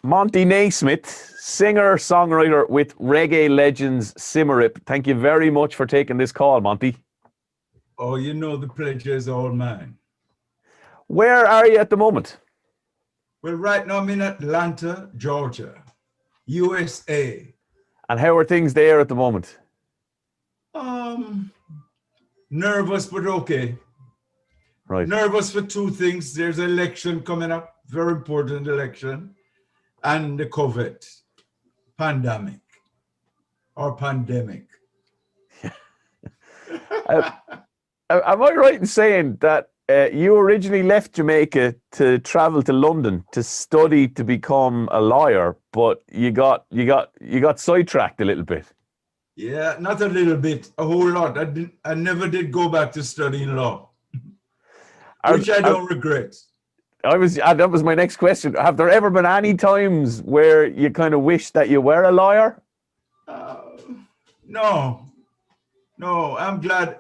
Monty Neysmith, singer, songwriter with reggae legends Simmerip. Thank you very much for taking this call, Monty. Oh, the pleasure is all mine. Where are you at the moment? Well, right now I'm in Atlanta, Georgia, USA. And how are things there at the moment? Um, Nervous, but okay. Right. Nervous for two things. There's an election coming up, very important election, and the COVID pandemic or pandemic. Uh, am I right in saying that you originally left Jamaica to travel to London to study to become a lawyer, but you got sidetracked a little bit? Yeah, not a little bit, a whole lot. I never did go back to studying law, Are, which I are, don't regret. that was my next question. Have there ever been any times where you kind of wish that you were a lawyer? Uh, no, no, I'm glad.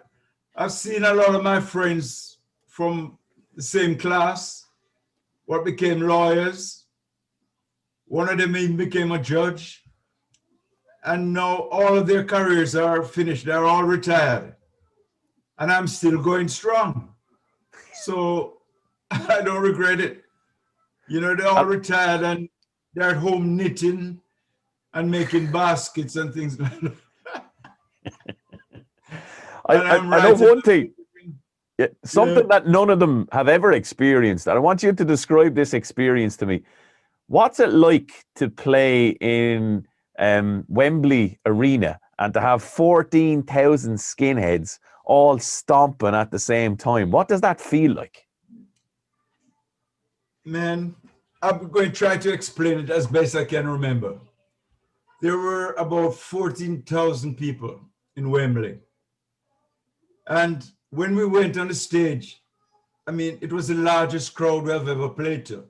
I've seen a lot of my friends from the same class what became lawyers. One of them even became a judge. And now all of their careers are finished. They're all retired. And I'm still going strong. So I don't regret it. They're all And, retired and they're at home knitting and making baskets and things like that. And I'm I know writing. one thing. Yeah, Yeah. something that none of them have ever experienced. And I want you to describe this experience to me. What's it like to play in Wembley Arena and to have 14,000 skinheads all stomping at the same time? What does that feel like? Man, I'm going to try to explain it as best I can remember. There were about 14,000 people in Wembley. And when we went on the stage, it was the largest crowd we have ever played to.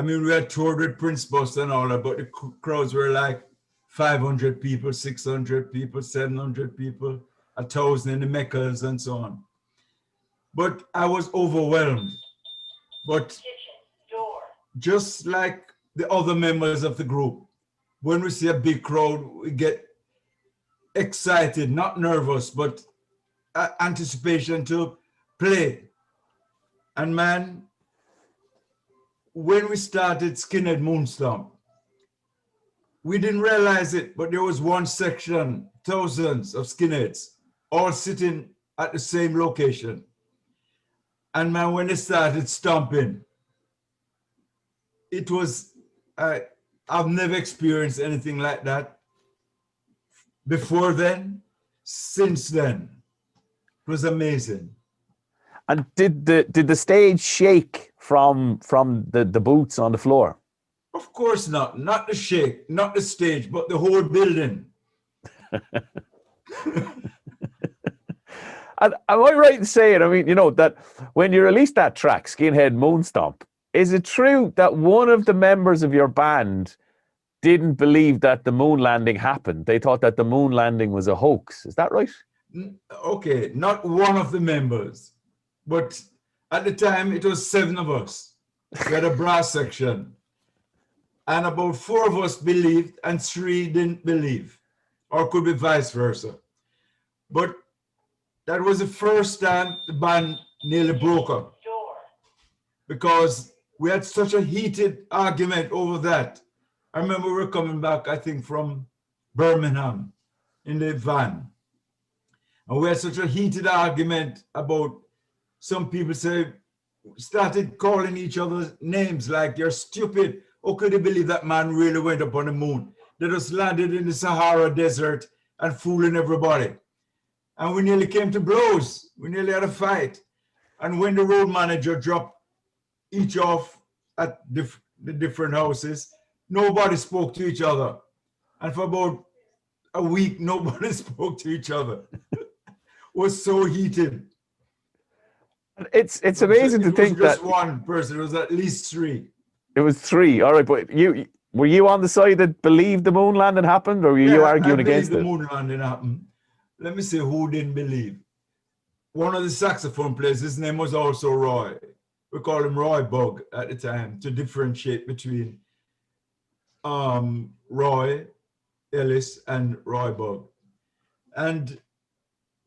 We had toured with Prince Buster and all that, but the crowds were like 500 people, 600 people, 700 people, 1,000 in the Meccas and so on. But I was overwhelmed. But just like the other members of the group, when we see a big crowd, we get excited, not nervous, but anticipation to play. And man, when we started Skinhead Moonstomp, we didn't realize it, but there was one section, thousands of skinheads, all sitting at the same location. And man, when they started stomping, it was, I've never experienced anything like that before then, since then. It was amazing. And did the stage shake from the boots on the floor? Of course not. Not the shake, not the stage, but the whole building. And am I right in saying, that when you released that track, Skinhead Moonstomp, is it true that one of the members of your band didn't believe that the moon landing happened? They thought that the moon landing was a hoax. Is that right? Okay, not one of the members, but at the time it was 7 of us. We had a brass section. And about 4 of us believed and 3 didn't believe, or could be vice versa. But that was the first time the band nearly broke up because we had such a heated argument over that. I remember we were coming back, I think, from Birmingham in the van. And we had such a heated argument about some people started calling each other names like, you're stupid. How could you believe that man really went up on the moon? They just landed in the Sahara Desert and fooling everybody. And we nearly came to blows. We nearly had a fight. And when the road manager dropped each off at the different houses, nobody spoke to each other. And for about a week, nobody spoke to each other. It was so heated. It's amazing to think that it was just one person. It was at least 3. it was 3. All right, but were you on the side that believed the moon landing happened, or were you arguing against it? I believe the moon landing happened. Let me say who didn't believe. One of the saxophone players, his name was also Roy. We called him Roy Bug at the time to differentiate between Roy Ellis and Roy Bug. And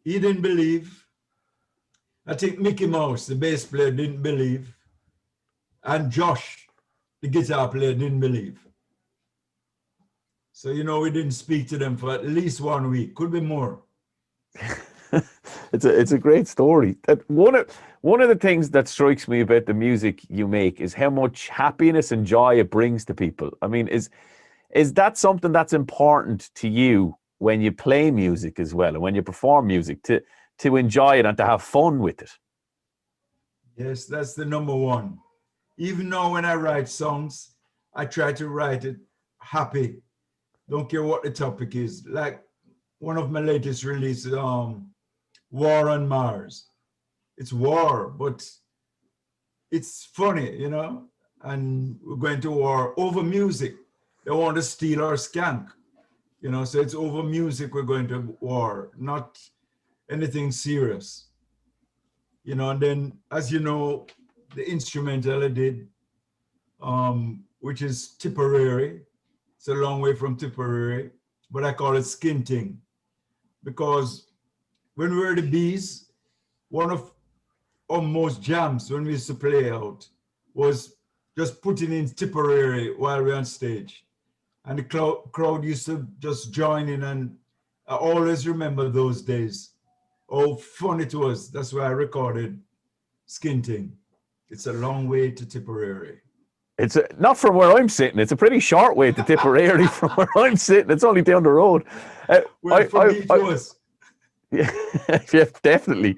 he didn't believe. I think Mickey Mouse, the bass player, didn't believe. And Josh, the guitar player, didn't believe. So, we didn't speak to them for at least 1 week. Could be more. It's a great story. One of the things that strikes me about the music you make is how much happiness and joy it brings to people. I mean, is that something that's important to you when you play music as well, and when you perform music, to enjoy it and to have fun with it? Yes, that's the number one. Even now when I write songs, I try to write it happy. Don't care what the topic is. Like one of my latest releases, War on Mars. It's war, but it's funny, and we're going to war over music. They want to steal our skank, so it's over music we're going to war, not anything serious. And then, as you know, the instrumental I did, which is Tipperary. It's a long way from Tipperary, but I call it Skinting, because when we were the Bees, one of our most jams when we used to play out was just putting in Tipperary while we're on stage. And the crowd used to just join in, and I always remember those days. Oh, fun it was. That's why I recorded Skinting. It's a long way to Tipperary. It's not from where I'm sitting. It's a pretty short way to Tipperary from where I'm sitting. It's only down the road. Yeah, yeah, definitely.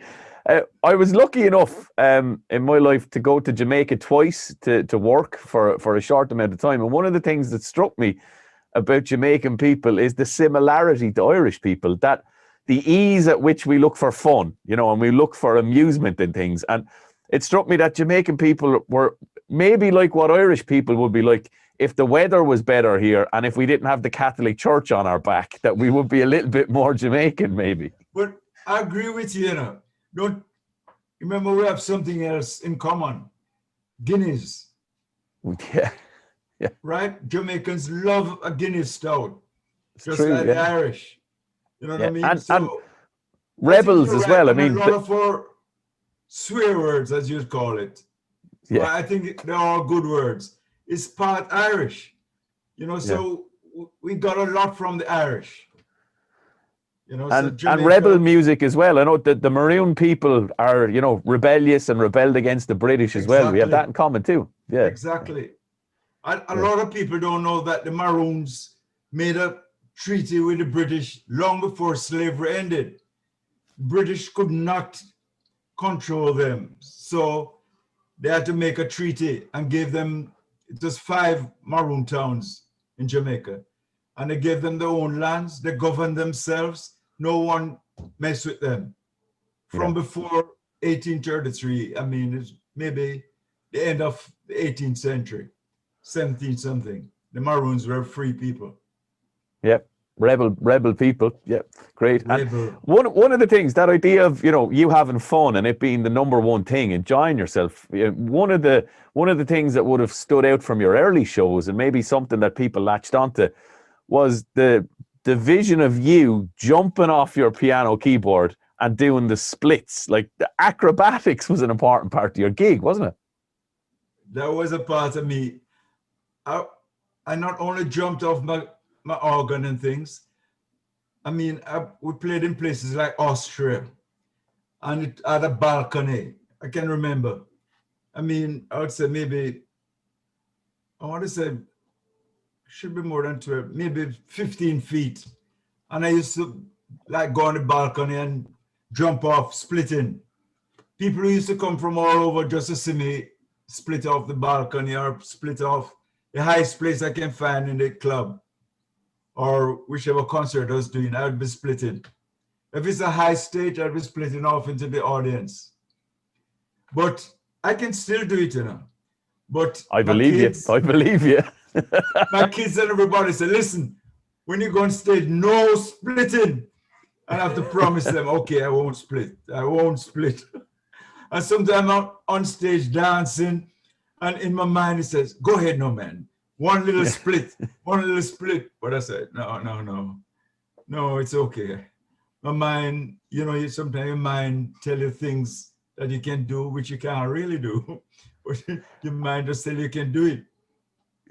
I was lucky enough in my life to go to Jamaica twice to work for a short amount of time. And one of the things that struck me about Jamaican people is the similarity to Irish people, that the ease at which we look for fun, and we look for amusement in things. And it struck me that Jamaican people were maybe like what Irish people would be like if the weather was better here and if we didn't have the Catholic Church on our back, that we would be a little bit more Jamaican, maybe. But I agree with you, Don't remember, we have something else in common. Guinness. Yeah. Yeah. Right? Jamaicans love a Guinness stout. It's just true, like the Irish. You know what I mean? And rebels as well. I mean, a lot of our swear words, as you'd call it. Yeah. But I think they're all good words. It's part Irish. So we got a lot from the Irish. And rebel music as well. I know that the Maroon people are, rebellious and rebelled against the British as well. We have that in common too. Yeah. Exactly. A lot of people don't know that the Maroons made a treaty with the British long before slavery ended. British could not control them. So they had to make a treaty and gave them just 5 Maroon towns in Jamaica. And they gave them their own lands. They governed themselves. No one messed with them. From before 1833, I mean, it's maybe the end of the 18th century, 17 something. The Maroons were free people. Yep. Rebel people. Yep. Great. And one of the things, that idea of, you having fun and it being the number one thing, enjoying yourself, one of the things that would have stood out from your early shows, and maybe something that people latched onto, was the vision of you jumping off your piano keyboard and doing the splits. Like, the acrobatics was an important part of your gig, wasn't it? That was a part of me. I not only jumped off my organ and things. I mean, we played in places like Austria, and it had a balcony. I can remember. I mean, I would say maybe, I want to say, should be more than 12, maybe 15 feet. And I used to go on the balcony and jump off, splitting. People used to come from all over just to see me split off the balcony or split off the highest place I can find in the club or whichever concert I was doing. I would be splitting. If it's a high stage, I'd be splitting off into the audience. But I can still do it, But I believe you. My kids and everybody say, listen, when you go on stage, no splitting. I have to promise them, okay, I won't split. And sometimes I'm on stage dancing, and in my mind it says, go ahead, no man. one little split, one little split. But I said, no, it's okay. My mind, sometimes your mind tell you things that you can do, which you can't really do. But your mind just tell you can do it.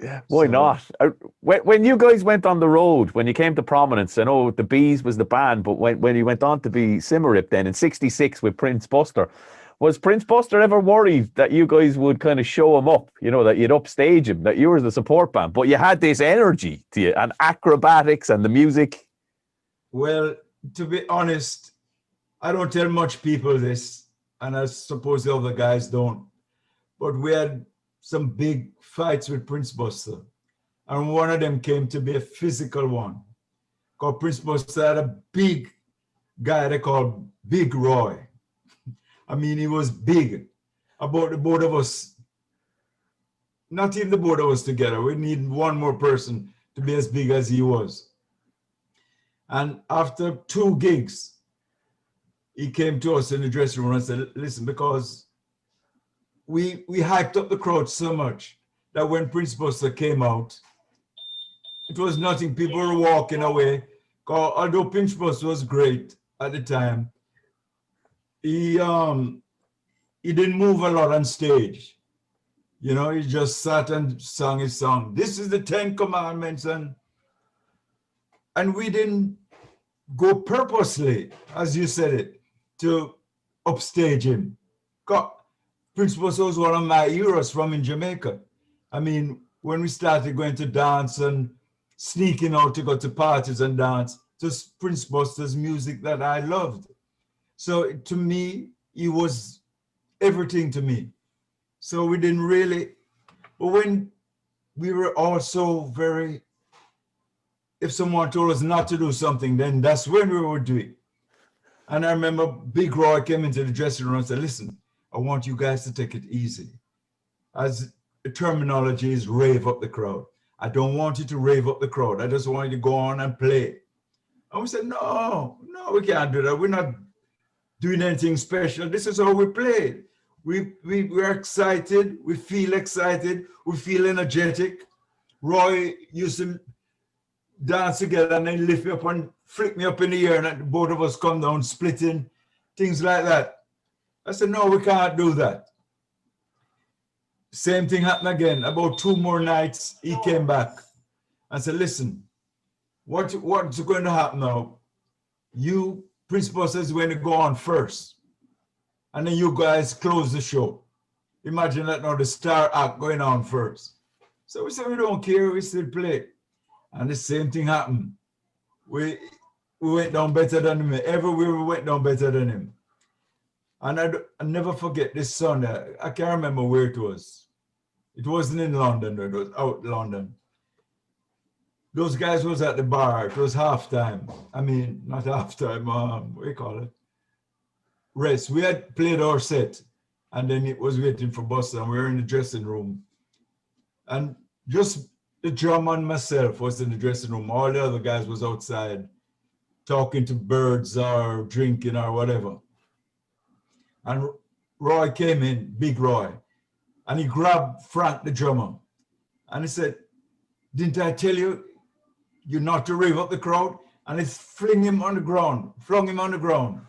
Yeah, why not? When you guys went on the road, when you came to prominence, I know the Bees was the band, but when you went on to be Simmerip then in '66 with Prince Buster, was Prince Buster ever worried that you guys would kind of show him up, that you'd upstage him, that you were the support band, but you had this energy to you and acrobatics and the music? Well, to be honest, I don't tell much people this, and I suppose the other guys don't, but we had some big fights with Prince Buster, and one of them came to be a physical one. Because Prince Buster had a big guy they called Big Roy. I mean, he was big. About the both of us, not even the both of us together, we need one more person to be as big as he was. And after 2 gigs, he came to us in the dressing room and said, listen, because we hyped up the crowd so much that when Prince Buster came out, it was nothing. People were walking away. Although Prince Buster was great at the time, he didn't move a lot on stage. He just sat and sang his song. This is the 10 Commandments, and we didn't go purposely, as you said it, to upstage him. Prince Buster was one of my heroes from in Jamaica. I mean, when we started going to dance and sneaking out to go to parties and dance, just Prince Buster's music that I loved. So to me, he was everything to me. So we didn't really, but when we were also very, if someone told us not to do something, then that's when we would do it. And I remember Big Roy came into the dressing room and said, listen, I want you guys to take it easy. As the terminology is rave up the crowd. I don't want you to rave up the crowd. I just want you to go on and play. And we said, no, we can't do that. We're not doing anything special. This is how we play. We're excited. We feel excited. We feel energetic. Roy used to dance together and then lift me up and flick me up in the air, and both of us come down splitting, things like that. I said, no, we can't do that. Same thing happened again. About 2 more nights, he came back and said, listen, what's going to happen now? You, Prince Buster, is going to go on first. And then you guys close the show. Imagine that now, the star act going on first. So we said, we don't care, we still play. And the same thing happened. We went down better than him. Everywhere we went down better than him. And I never forget this Sunday. I can't remember where it was. It wasn't in London, it was out London. Those guys was at the bar. It was halftime. I mean, not halftime, what do you call it? Rest. We had played our set, and then it was waiting for Buster, and we were in the dressing room. And just the drummer and myself was in the dressing room. All the other guys was outside talking to birds or drinking or whatever. And Roy came in, Big Roy, and he grabbed Frank, the drummer, and he said, didn't I tell you, you're not to rave up the crowd? And he flung him on the ground,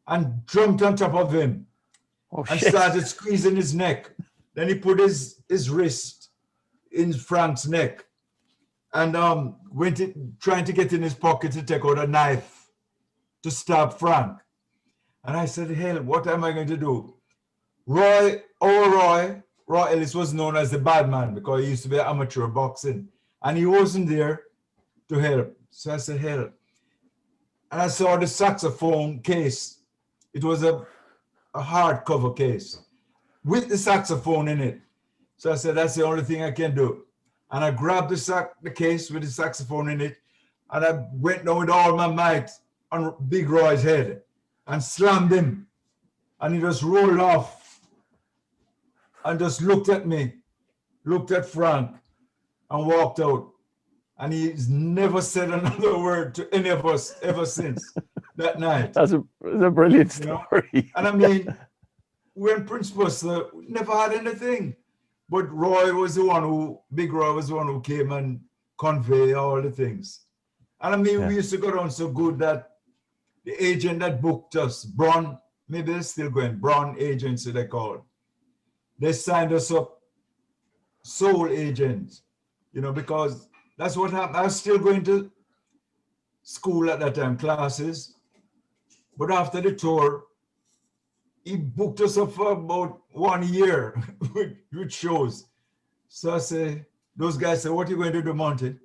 and jumped on top of him and started squeezing his neck. Then he put his wrist in Frank's neck and trying to get in his pocket to take out a knife to stab Frank. And I said, hell, what am I going to do? Roy Ellis was known as the bad man because he used to be amateur boxing, and he wasn't there to help. So I said, hell. And I saw the saxophone case. It was a hardcover case with the saxophone in it. So I said, that's the only thing I can do. And I grabbed the case with the saxophone in it, and I went down with all my might on Big Roy's head and slammed him. And he just rolled off and just looked at me, looked at Frank, and walked out. And he's never said another word to any of us ever since that night. That's a brilliant story. And I mean, when Prince Buster never had anything. But Big Roy was the one who came and convey all the things. And I mean, we used to go down so good that the agent that booked us, Braun, maybe they're still going, Braun Agency they called. They signed us up sole agents, you know, because that's what happened. I was still going to school at that time, classes. But after the tour, he booked us up for about 1 year with shows. So I say, those guys say, what are you going to do, Monty?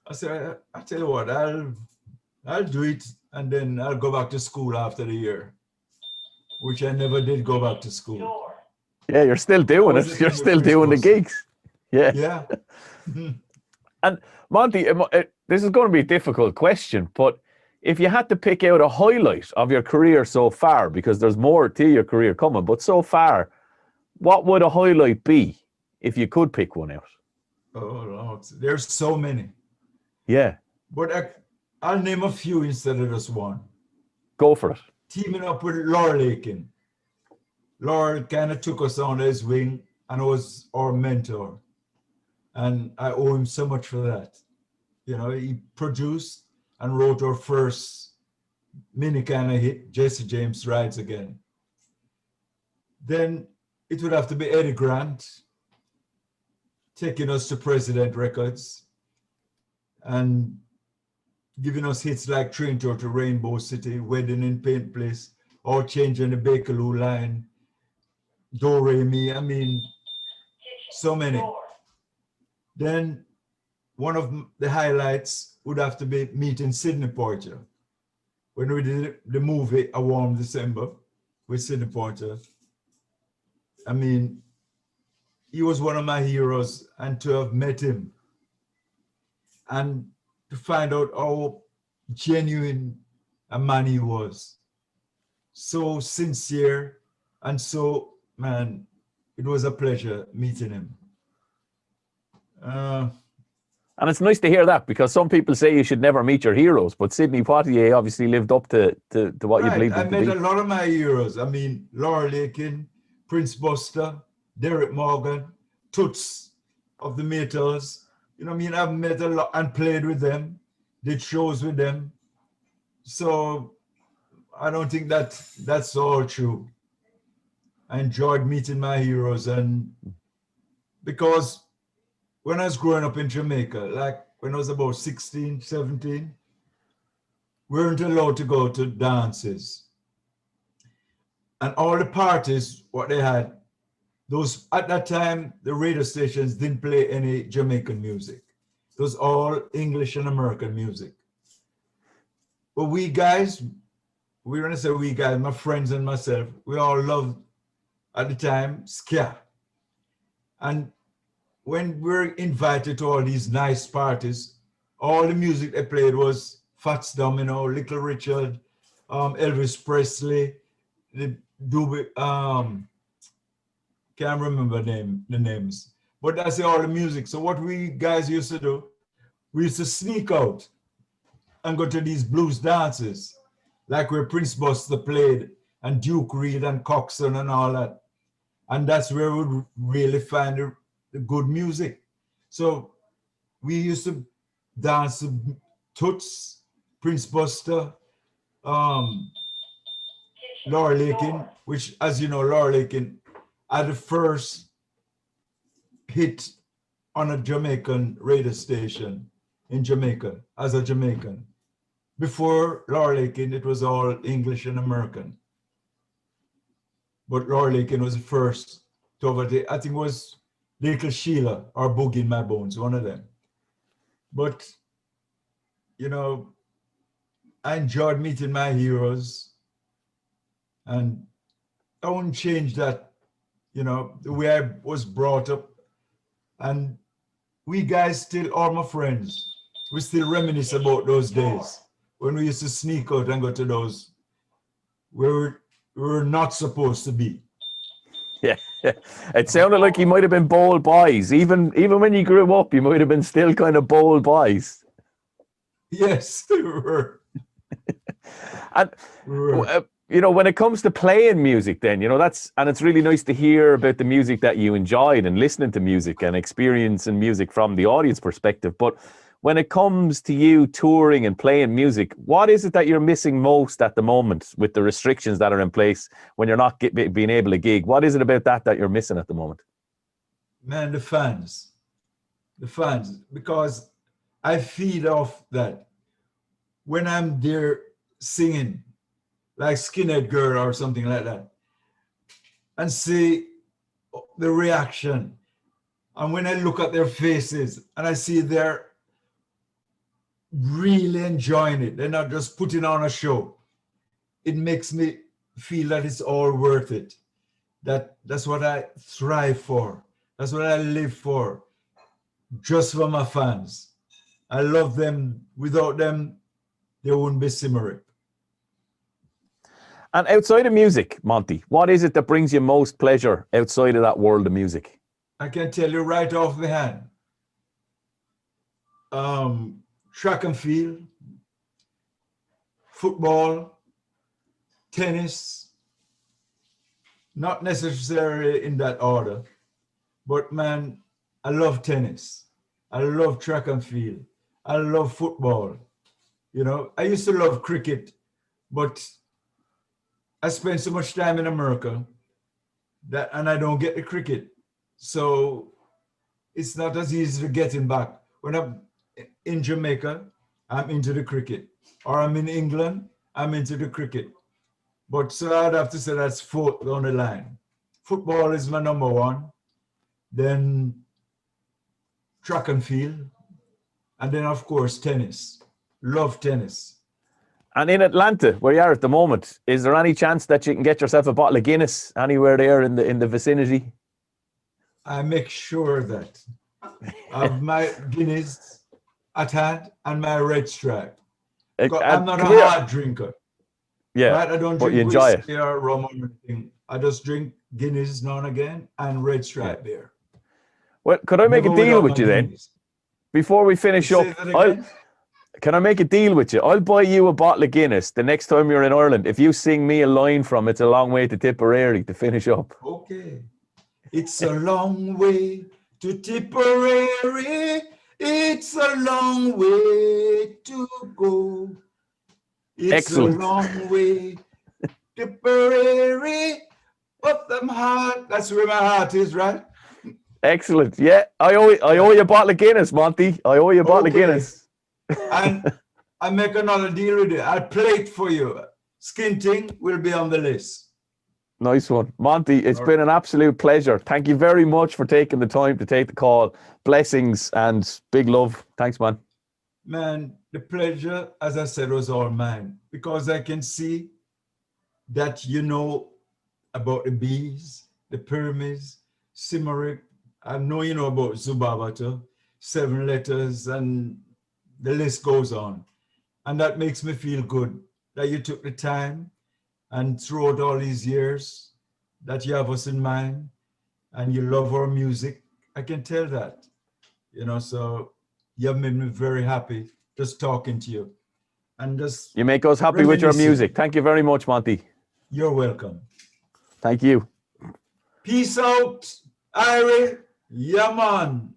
I said, I tell you what, I'll do it, and then I'll go back to school after the year, which I never did go back to school. Sure. Yeah, you're still doing it. You're still doing the gigs. Yeah. Yeah. And Monty, this is going to be a difficult question, but if you had to pick out a highlight of your career so far, because there's more to your career coming, but so far, what would a highlight be if you could pick one out? Oh, Lord. There's so many. Yeah. But I'll name a few instead of just one. Go for it. Teaming up with Laurel Aiken. Laurel kind of took us under his wing and was our mentor. And I owe him so much for that. You know, he produced and wrote our first mini kind of hit, Jesse James Rides Again. Then it would have to be Eddie Grant taking us to President Records and giving us hits like Train Tour to Rainbow City, Wedding in Paint Place, or Changing the Bakerloo Line, Do Re Mi, I mean, so many. Then one of the highlights would have to be meeting Sidney Poitier. When we did the movie A Warm December with Sidney Poitier, I mean, he was one of my heroes, and to have met him and to find out how genuine a man he was. So sincere, and so, man, it was a pleasure meeting him. And it's nice to hear that, because some people say you should never meet your heroes, but Sidney Poitier obviously lived up to what you believed him to be. I met a lot of my heroes. I mean, Laurel Aiken, Prince Buster, Derek Morgan, Toots of the Maytals. You know what I mean? I've met a lot and played with them, did shows with them. So I don't think that's all true. I enjoyed meeting my heroes, and because when I was growing up in Jamaica, like when I was about 16, 17, we weren't allowed to go to dances. And all the parties, what they had, those at that time, the radio stations didn't play any Jamaican music. It was all English and American music. But we guys, when I say we guys, my friends and myself, we all loved, at the time, ska. And when we were invited to all these nice parties, all the music they played was Fats Domino, Little Richard, Elvis Presley, the Doobie, can't remember the names, but that's all the music. So what we guys used to do, we used to sneak out and go to these blues dances, like where Prince Buster played, and Duke Reed and Coxsone and all that. And that's where we would really find the good music. So we used to dance to Toots, Prince Buster, Laurel Aiken, which, as you know, Laurel Aiken had the first hit on a Jamaican radio station in Jamaica as a Jamaican. Before Laurel Aiken, it was all English and American. But Laurel Aiken was the first to overtake. I think it was Little Sheila or Boogie in My Bones, one of them. But, you know, I enjoyed meeting my heroes, and I wouldn't change that, you know, the way I was brought up. And we guys still are my friends. We still reminisce about those days when we used to sneak out and go to those where we were not supposed to be. Yeah. It sounded like you might have been bold boys. Even when you grew up, you might have been still kind of bold boys. Yes, we were. And you know, when it comes to playing music, then, you know, and it's really nice to hear about the music that you enjoyed and listening to music and experiencing music from the audience perspective. But when it comes to you touring and playing music, what is it that you're missing most at the moment with the restrictions that are in place when you're not being able to gig? What is it about that you're missing at the moment? Man, the fans, because I feed off that. When I'm there singing, like Skinhead Girl or something like that, and see the reaction, and when I look at their faces and I see they're really enjoying it, they're not just putting on a show, it makes me feel that it's all worth it. That's what I thrive for. That's what I live for, just for my fans. I love them. Without them, they wouldn't be Simmery. And outside of music, Monty, what is it that brings you most pleasure outside of that world of music? I can tell you right off the hand. Track and field, football, tennis, not necessarily in that order, but man, I love tennis. I love track and field. I love football. You know, I used to love cricket, but I spent so much time in America and I don't get the cricket. So it's not as easy to get him back. When I'm in Jamaica, I'm into the cricket. Or I'm in England, I'm into the cricket. But so I'd have to say that's fourth on the line. Football is my number one. Then track and field. And then, of course, tennis. Love tennis. And in Atlanta, where you are at the moment, is there any chance that you can get yourself a bottle of Guinness anywhere there in the vicinity? I make sure that I have my Guinness at hand and my red stripe. I'm not a hard drinker. Yeah, right? I don't but drink you enjoy whiskey or rum or anything. I just drink Guinness now and again and red stripe beer. Well, could I make a deal with you then? Before we finish up, can I make a deal with you? I'll buy you a bottle of Guinness the next time you're in Ireland if you sing me a line from It's a Long Way to Tipperary to finish up. Okay. It's a long way to Tipperary. It's a long way to go. It's Excellent. a long way to Tipperary. But them heart, that's where my heart is, right? Excellent. Yeah, I owe you a bottle of Guinness, Monty. I owe you a bottle of Guinness. And I make another deal with you. I'll play it for you. Skinting will be on the list. Nice one. Monty, it's been an absolute pleasure. Thank you very much for taking the time to take the call. Blessings and big love. Thanks, man. Man, the pleasure, as I said, was all mine. Because I can see that you know about the bees, the pyramids, Simmery. I know you know about Zubabata, 7 letters, and the list goes on. And that makes me feel good that you took the time and throughout all these years that you have us in mind and you love our music. I can tell that, you know, so you have made me very happy just talking to you. And just you make us happy with your music. Thank you very much, Monty. You're welcome. Thank you. Peace out, Irie. Yeah, man.